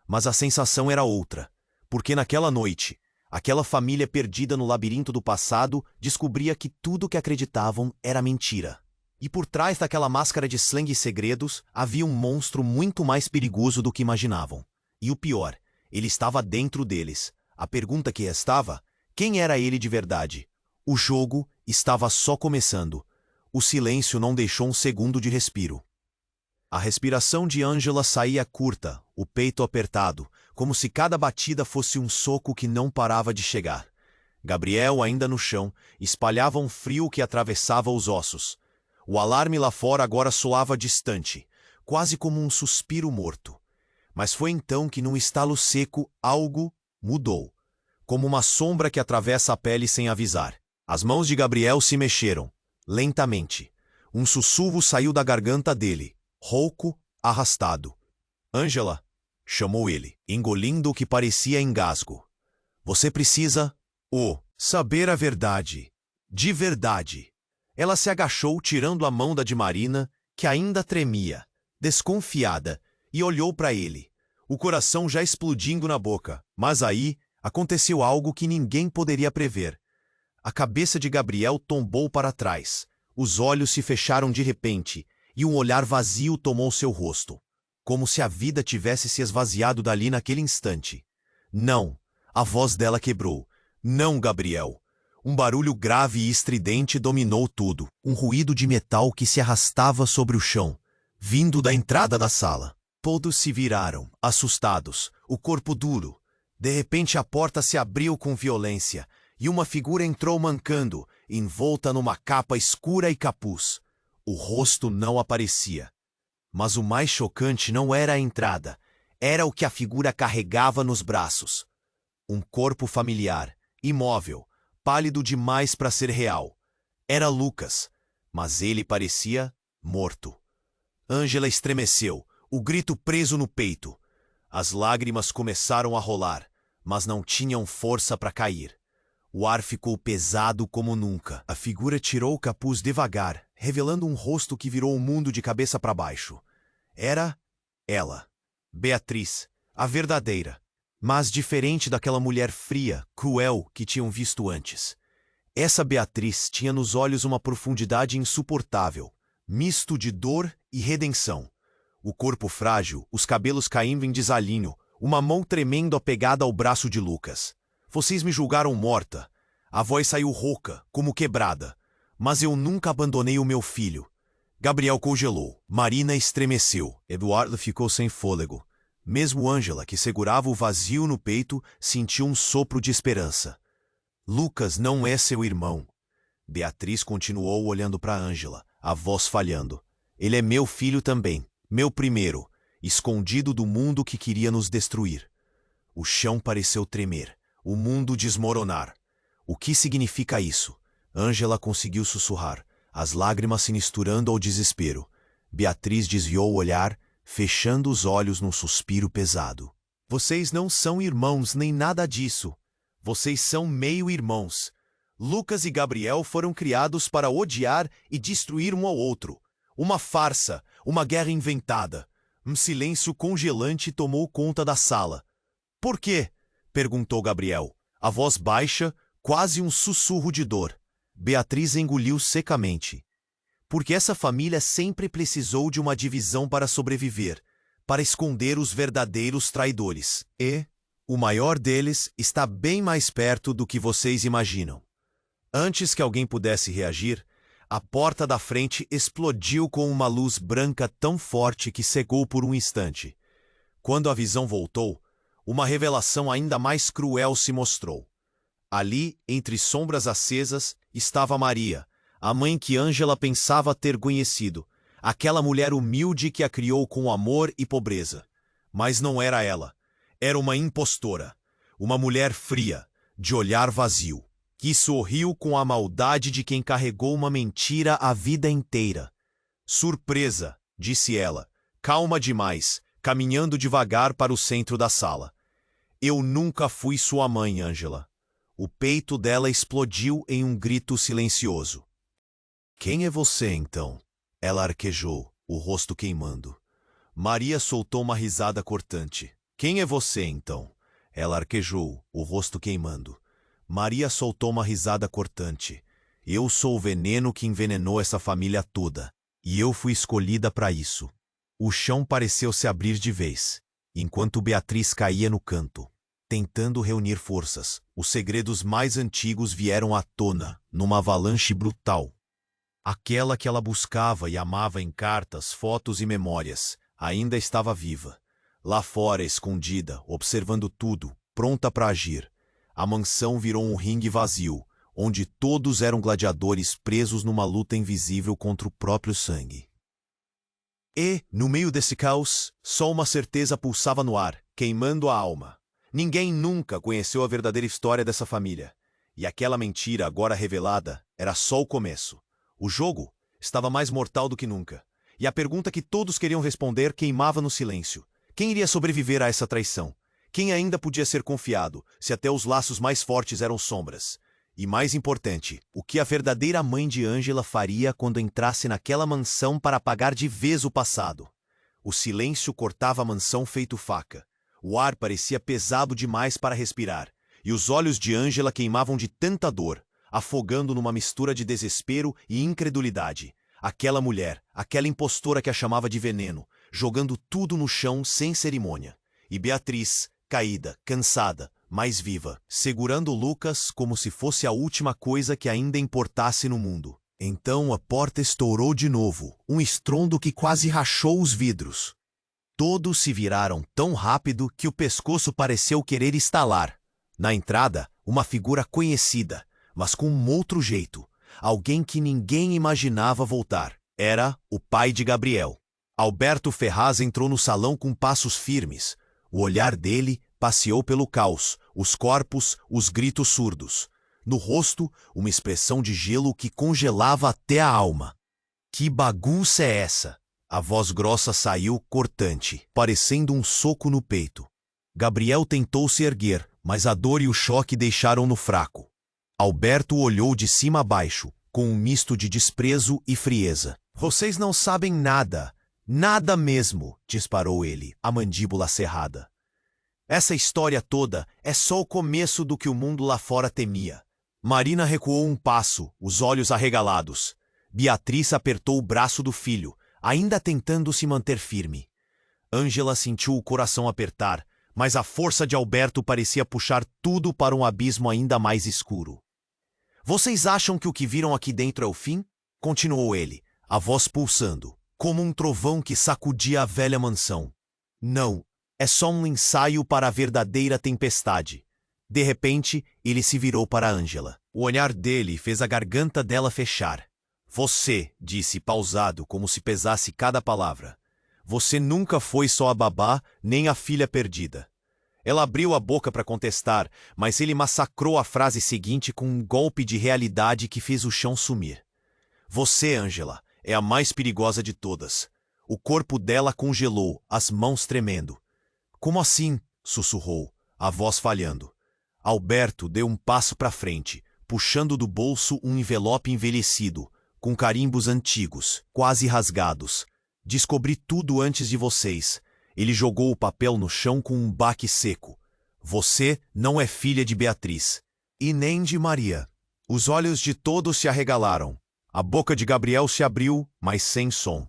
Mas a sensação era outra, porque naquela noite, aquela família perdida no labirinto do passado descobria que tudo que acreditavam era mentira. E por trás daquela máscara de sangue e segredos havia um monstro muito mais perigoso do que imaginavam. E o pior, ele estava dentro deles. A pergunta que restava: quem era ele de verdade? O jogo estava só começando. O silêncio não deixou um segundo de respiro. A respiração de Ângela saía curta, o peito apertado, como se cada batida fosse um soco que não parava de chegar. Gabriel, ainda no chão, espalhava um frio que atravessava os ossos. O alarme lá fora agora soava distante, quase como um suspiro morto. Mas foi então que, num estalo seco, algo mudou, como uma sombra que atravessa a pele sem avisar. As mãos de Gabriel se mexeram, lentamente. Um sussurro saiu da garganta dele, rouco, arrastado. Ângela, chamou ele, engolindo o que parecia engasgo. Você precisa, saber a verdade. De verdade. Ela se agachou, tirando a mão da de Marina, que ainda tremia, desconfiada, e olhou para ele, o coração já explodindo na boca. Mas aí aconteceu algo que ninguém poderia prever. A cabeça de Gabriel tombou para trás, os olhos se fecharam de repente, e um olhar vazio tomou seu rosto, como se a vida tivesse se esvaziado dali naquele instante. Não, a voz dela quebrou. Não, Gabriel. Um barulho grave e estridente dominou tudo, um ruído de metal que se arrastava sobre o chão, vindo da entrada da sala. Todos se viraram, assustados, o corpo duro. De repente a porta se abriu com violência, e uma figura entrou mancando, envolta numa capa escura e capuz. O rosto não aparecia. Mas o mais chocante não era a entrada, era o que a figura carregava nos braços. Um corpo familiar, imóvel, pálido demais para ser real. Era Lucas, mas ele parecia morto. Ângela estremeceu, o grito preso no peito. As lágrimas começaram a rolar, mas não tinham força para cair. O ar ficou pesado como nunca. A figura tirou o capuz devagar, revelando um rosto que virou o mundo de cabeça para baixo. Era ela, Beatriz, a verdadeira, mas diferente daquela mulher fria, cruel que tinham visto antes. Essa Beatriz tinha nos olhos uma profundidade insuportável, misto de dor e redenção. O corpo frágil, os cabelos caindo em desalinho, uma mão tremendo apegada ao braço de Lucas. Vocês me julgaram morta. A voz saiu rouca, como quebrada. Mas eu nunca abandonei o meu filho. Gabriel congelou. Marina estremeceu. Eduardo ficou sem fôlego. Mesmo Ângela, que segurava o vazio no peito, sentiu um sopro de esperança. Lucas não é seu irmão. Beatriz continuou olhando para Ângela, a voz falhando. Ele é meu filho também, meu primeiro, escondido do mundo que queria nos destruir. O chão pareceu tremer. O mundo desmoronar. O que significa isso? Ângela conseguiu sussurrar, as lágrimas se misturando ao desespero. Beatriz desviou o olhar, fechando os olhos num suspiro pesado. Vocês não são irmãos nem nada disso. Vocês são meio-irmãos. Lucas e Gabriel foram criados para odiar e destruir um ao outro. Uma farsa, uma guerra inventada. Um silêncio congelante tomou conta da sala. Por quê? Perguntou Gabriel. A voz baixa, quase um sussurro de dor. Beatriz engoliu secamente. Porque essa família sempre precisou de uma divisão para sobreviver, para esconder os verdadeiros traidores. E o maior deles está bem mais perto do que vocês imaginam. Antes que alguém pudesse reagir, a porta da frente explodiu com uma luz branca tão forte que cegou por um instante. Quando a visão voltou, uma revelação ainda mais cruel se mostrou. Ali, entre sombras acesas, estava Maria, a mãe que Ângela pensava ter conhecido, aquela mulher humilde que a criou com amor e pobreza. Mas não era ela. Era uma impostora, uma mulher fria, de olhar vazio, que sorriu com a maldade de quem carregou uma mentira a vida inteira. Surpresa, disse ela, calma demais, caminhando devagar para o centro da sala. Eu nunca fui sua mãe, Ângela. O peito dela explodiu em um grito silencioso. Quem é você, então? Ela arquejou, o rosto queimando. Maria soltou uma risada cortante. Quem é você, então? Ela arquejou, o rosto queimando. Maria soltou uma risada cortante. Eu sou o veneno que envenenou essa família toda. E eu fui escolhida para isso. O chão pareceu se abrir de vez, enquanto Beatriz caía no canto. Tentando reunir forças, os segredos mais antigos vieram à tona, numa avalanche brutal. Aquela que ela buscava e amava em cartas, fotos e memórias, ainda estava viva. Lá fora, escondida, observando tudo, pronta para agir. A mansão virou um ringue vazio, onde todos eram gladiadores presos numa luta invisível contra o próprio sangue. E, no meio desse caos, só uma certeza pulsava no ar, queimando a alma. Ninguém nunca conheceu a verdadeira história dessa família. E aquela mentira, agora revelada, era só o começo. O jogo estava mais mortal do que nunca. E a pergunta que todos queriam responder queimava no silêncio. Quem iria sobreviver a essa traição? Quem ainda podia ser confiado, se até os laços mais fortes eram sombras? E mais importante, o que a verdadeira mãe de Ângela faria quando entrasse naquela mansão para apagar de vez o passado? O silêncio cortava a mansão feito faca. O ar parecia pesado demais para respirar, e os olhos de Ângela queimavam de tanta dor, afogando numa mistura de desespero e incredulidade. Aquela mulher, aquela impostora que a chamava de veneno, jogando tudo no chão sem cerimônia. E Beatriz, caída, cansada, mas viva, segurando Lucas como se fosse a última coisa que ainda importasse no mundo. Então a porta estourou de novo, um estrondo que quase rachou os vidros. Todos se viraram tão rápido que o pescoço pareceu querer estalar. Na entrada, uma figura conhecida, mas com um outro jeito. Alguém que ninguém imaginava voltar. Era o pai de Gabriel. Alberto Ferraz entrou no salão com passos firmes. O olhar dele passeou pelo caos, os corpos, os gritos surdos. No rosto, uma expressão de gelo que congelava até a alma. Que bagunça é essa? A voz grossa saiu cortante, parecendo um soco no peito. Gabriel tentou se erguer, mas a dor e o choque deixaram-no fraco. Alberto olhou de cima a baixo, com um misto de desprezo e frieza. Vocês não sabem nada, nada mesmo, disparou ele, a mandíbula cerrada. Essa história toda é só o começo do que o mundo lá fora temia. Marina recuou um passo, os olhos arregalados. Beatriz apertou o braço do filho, ainda tentando se manter firme. Ângela sentiu o coração apertar, mas a força de Alberto parecia puxar tudo para um abismo ainda mais escuro. Vocês acham que o que viram aqui dentro é o fim? Continuou ele, a voz pulsando, como um trovão que sacudia a velha mansão. Não, é só um ensaio para a verdadeira tempestade. De repente, ele se virou para Ângela. O olhar dele fez a garganta dela fechar. Você, disse pausado, como se pesasse cada palavra. Você nunca foi só a babá, nem a filha perdida. Ela abriu a boca para contestar, mas ele massacrou a frase seguinte com um golpe de realidade que fez o chão sumir. Você, Ângela, é a mais perigosa de todas. O corpo dela congelou, as mãos tremendo. Como assim? sussurrou, a voz falhando. Alberto deu um passo para frente, puxando do bolso um envelope envelhecido, com carimbos antigos, quase rasgados. Descobri tudo antes de vocês. Ele jogou o papel no chão com um baque seco. Você não é filha de Beatriz. E nem de Maria. Os olhos de todos se arregalaram. A boca de Gabriel se abriu, mas sem som.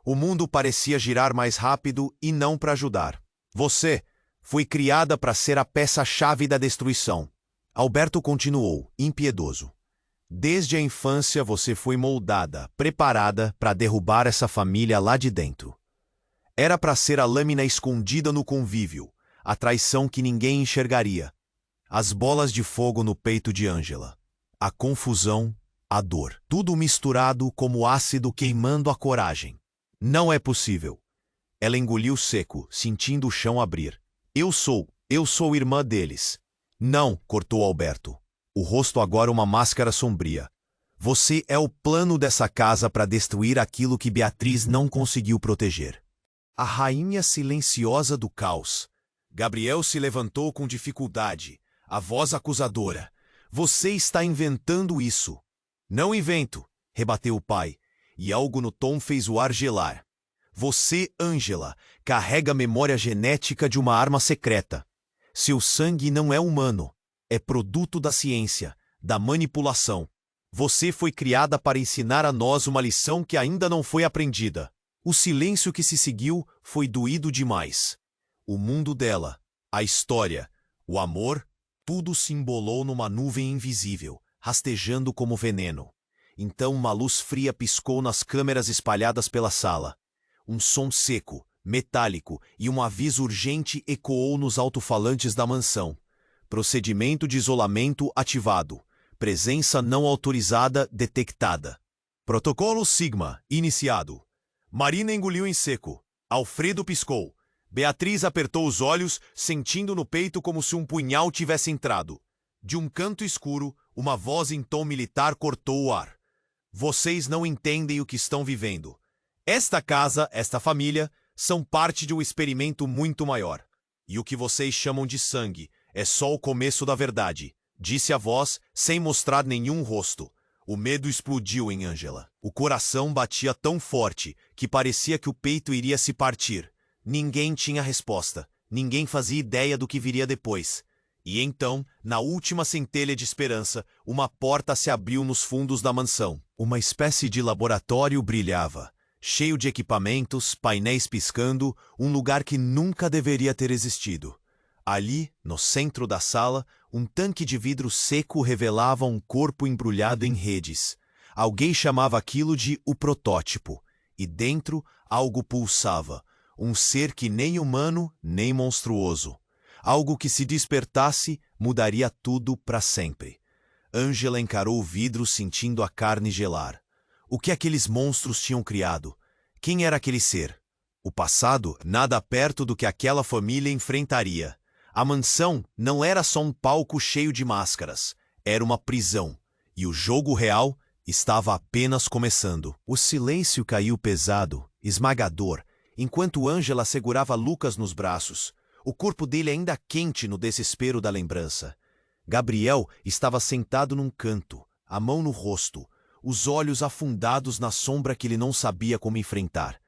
O mundo parecia girar mais rápido e não para ajudar. Você foi criada para ser a peça-chave da destruição. Alberto continuou, impiedoso. Desde a infância você foi moldada, preparada para derrubar essa família lá de dentro. Era para ser a lâmina escondida no convívio, a traição que ninguém enxergaria. As bolas de fogo no peito de Ângela. A confusão, a dor. Tudo misturado como ácido queimando a coragem. Não é possível. Ela engoliu seco, sentindo o chão abrir. Eu sou irmã deles. Não, cortou Alberto. O rosto agora uma máscara sombria. Você é o plano dessa casa para destruir aquilo que Beatriz não conseguiu proteger. A rainha silenciosa do caos. Gabriel se levantou com dificuldade, a voz acusadora. Você está inventando isso. Não invento, rebateu o pai, e algo no tom fez o ar gelar. Você, Ângela, carrega a memória genética de uma arma secreta. Seu sangue não é humano. É produto da ciência, da manipulação. Você foi criada para ensinar a nós uma lição que ainda não foi aprendida. O silêncio que se seguiu foi doído demais. O mundo dela, a história, o amor, tudo se embolou numa nuvem invisível, rastejando como veneno. Então uma luz fria piscou nas câmeras espalhadas pela sala. Um som seco, metálico e um aviso urgente ecoou nos alto-falantes da mansão. Procedimento de isolamento ativado. Presença não autorizada detectada. Protocolo Sigma iniciado. Marina engoliu em seco. Alfredo piscou. Beatriz apertou os olhos, sentindo no peito como se um punhal tivesse entrado. De um canto escuro, uma voz em tom militar cortou o ar. Vocês não entendem o que estão vivendo. Esta casa, esta família, são parte de um experimento muito maior. E o que vocês chamam de sangue é só o começo da verdade, disse a voz, sem mostrar nenhum rosto. O medo explodiu em Ângela. O coração batia tão forte que parecia que o peito iria se partir. Ninguém tinha resposta. Ninguém fazia ideia do que viria depois. E então, na última centelha de esperança, uma porta se abriu nos fundos da mansão. Uma espécie de laboratório brilhava, cheio de equipamentos, painéis piscando, um lugar que nunca deveria ter existido. Ali, no centro da sala, um tanque de vidro seco revelava um corpo embrulhado em redes. Alguém chamava aquilo de o protótipo. E dentro, algo pulsava. Um ser que nem humano, nem monstruoso. Algo que, se despertasse, mudaria tudo para sempre. Ângela encarou o vidro sentindo a carne gelar. O que aqueles monstros tinham criado? Quem era aquele ser? O passado, nada perto do que aquela família enfrentaria. A mansão não era só um palco cheio de máscaras. Era uma prisão. E o jogo real estava apenas começando. O silêncio caiu pesado, esmagador, enquanto Ângela segurava Lucas nos braços. O corpo dele ainda quente no desespero da lembrança. Gabriel estava sentado num canto, a mão no rosto, os olhos afundados na sombra que ele não sabia como enfrentar.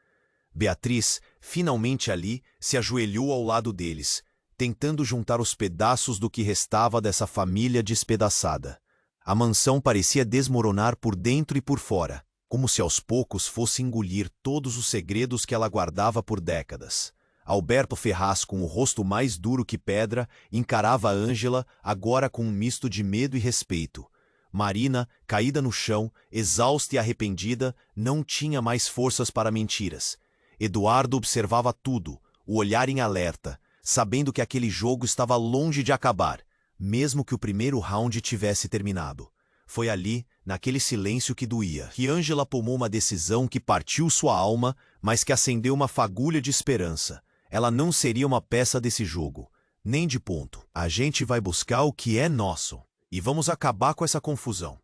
Beatriz, finalmente ali, se ajoelhou ao lado deles, tentando juntar os pedaços do que restava dessa família despedaçada. A mansão parecia desmoronar por dentro e por fora, como se aos poucos fosse engolir todos os segredos que ela guardava por décadas. Alberto Ferraz, com o rosto mais duro que pedra, encarava Ângela, agora com um misto de medo e respeito. Marina, caída no chão, exausta e arrependida, não tinha mais forças para mentiras. Eduardo observava tudo, o olhar em alerta, sabendo que aquele jogo estava longe de acabar, mesmo que o primeiro round tivesse terminado. Foi ali, naquele silêncio que doía, que Ângela tomou uma decisão que partiu sua alma, mas que acendeu uma fagulha de esperança. Ela não seria uma peça desse jogo, nem de ponto. A gente vai buscar o que é nosso, e vamos acabar com essa confusão.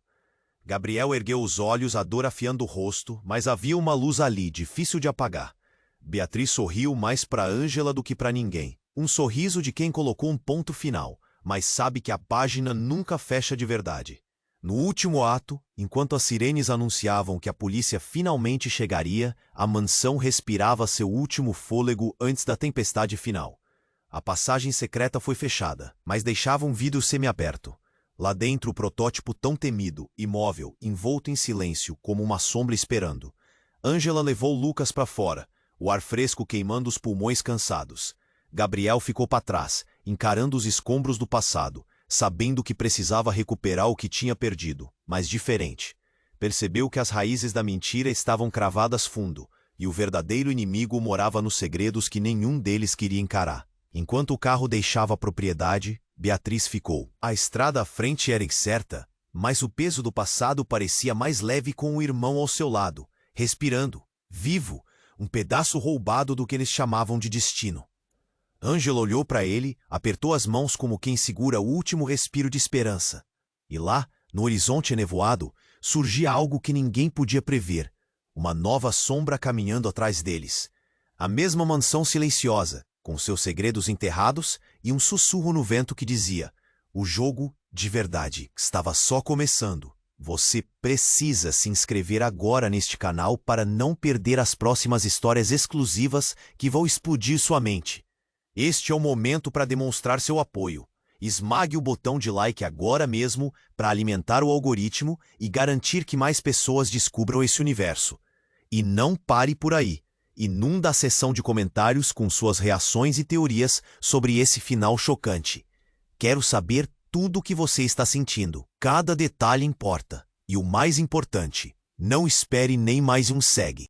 Gabriel ergueu os olhos, a dor afiando o rosto, mas havia uma luz ali, difícil de apagar. Beatriz sorriu mais para Ângela do que para ninguém. Um sorriso de quem colocou um ponto final, mas sabe que a página nunca fecha de verdade. No último ato, enquanto as sirenes anunciavam que a polícia finalmente chegaria, a mansão respirava seu último fôlego antes da tempestade final. A passagem secreta foi fechada, mas deixava um vidro semiaberto. Lá dentro, o protótipo tão temido, imóvel, envolto em silêncio, como uma sombra esperando. Angela levou Lucas para fora, o ar fresco queimando os pulmões cansados. Gabriel ficou para trás, encarando os escombros do passado, sabendo que precisava recuperar o que tinha perdido, mas diferente. Percebeu que as raízes da mentira estavam cravadas fundo, e o verdadeiro inimigo morava nos segredos que nenhum deles queria encarar. Enquanto o carro deixava a propriedade, Beatriz ficou. A estrada à frente era incerta, mas o peso do passado parecia mais leve com o irmão ao seu lado, respirando, vivo, um pedaço roubado do que eles chamavam de destino. Ângela olhou para ele, apertou as mãos como quem segura o último respiro de esperança. E lá, no horizonte enevoado, surgia algo que ninguém podia prever, uma nova sombra caminhando atrás deles. A mesma mansão silenciosa, com seus segredos enterrados e um sussurro no vento que dizia: o jogo, de verdade, estava só começando. Você precisa se inscrever agora neste canal para não perder as próximas histórias exclusivas que vão explodir sua mente. Este é o momento para demonstrar seu apoio. Esmague o botão de like agora mesmo para alimentar o algoritmo e garantir que mais pessoas descubram esse universo. E não pare por aí. Inunda a seção de comentários com suas reações e teorias sobre esse final chocante. Quero saber tudo o que você está sentindo. Cada detalhe importa. E o mais importante, não espere nem mais um segue.